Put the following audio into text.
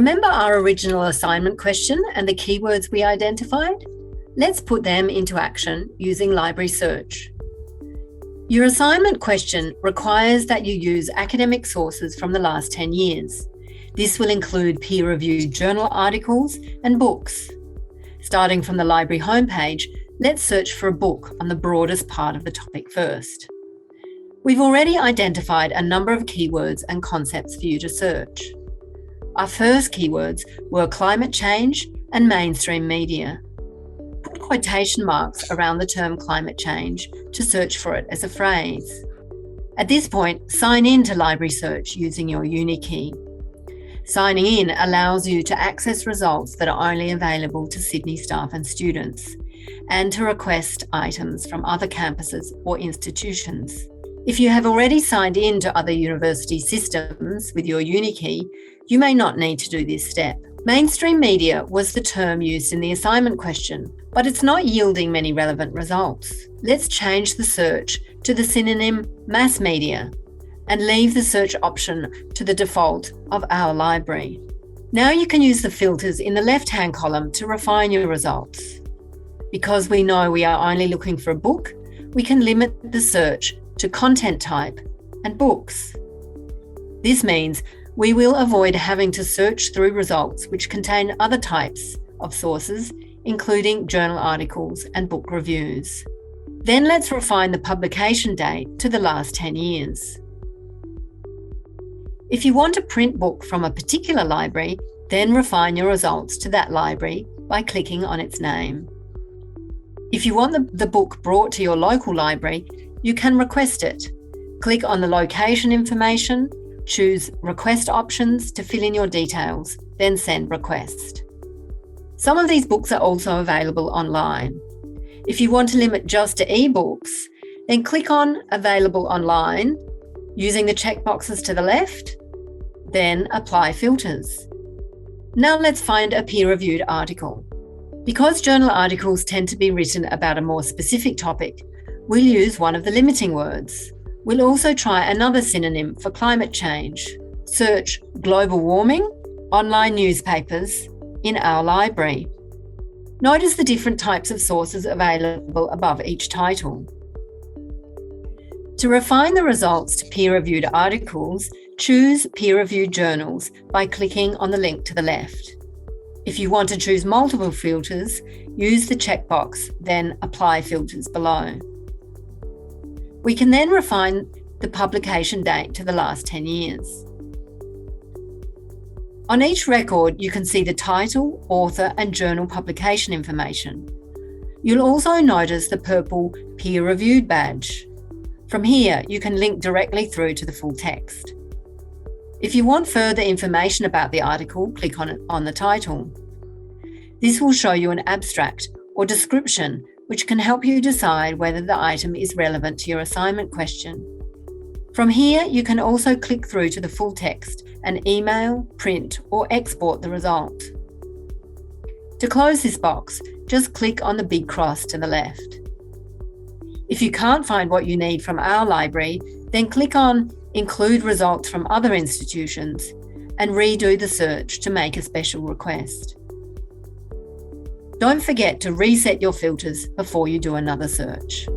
Remember our original assignment question and the keywords we identified? Let's put them into action using library search. Your assignment question requires that you use academic sources from the last 10 years. This will include peer-reviewed journal articles and books. Starting from the library homepage, let's search for a book on the broadest part of the topic first. We've already identified a number of keywords and concepts for you to search. Our first keywords were climate change and mainstream media. Put quotation marks around the term climate change to search for it as a phrase. At this point, sign in to Library Search using your Unikey. Signing in allows you to access results that are only available to Sydney staff and students, and to request items from other campuses or institutions. If you have already signed in to other university systems with your Unikey, you may not need to do this step. Mainstream media was the term used in the assignment question, but it's not yielding many relevant results. Let's change the search to the synonym mass media and leave the search option to the default of our library. Now you can use the filters in the left-hand column to refine your results. Because we know we are only looking for a book, we can limit the search to content type and books. This means we will avoid having to search through results which contain other types of sources, including journal articles and book reviews. Then let's refine the publication date to the last 10 years. If you want a print book from a particular library, then refine your results to that library by clicking on its name. If you want the book brought to your local library, you can request it. Click on the location information, choose Request Options to fill in your details, then send request. Some of these books are also available online. If you want to limit just to ebooks, then click on Available Online, using the checkboxes to the left, then apply filters. Now let's find a peer-reviewed article. Because journal articles tend to be written about a more specific topic, we'll use one of the limiting words. We'll also try another synonym for climate change. Search global warming, online newspapers in our library. Notice the different types of sources available above each title. To refine the results to peer-reviewed articles, choose peer-reviewed journals by clicking on the link to the left. If you want to choose multiple filters, use the checkbox, then apply filters below. We can then refine the publication date to the last 10 years. On each record, you can see the title, author, and journal publication information. You'll also notice the purple peer-reviewed badge. From here, you can link directly through to the full text. If you want further information about the article, click on the title. This will show you an abstract or description which can help you decide whether the item is relevant to your assignment question. From here, you can also click through to the full text and email, print, or export the result. To close this box, just click on the big cross to the left. If you can't find what you need from our library, then click on Include results from other institutions and redo the search to make a special request. Don't forget to reset your filters before you do another search.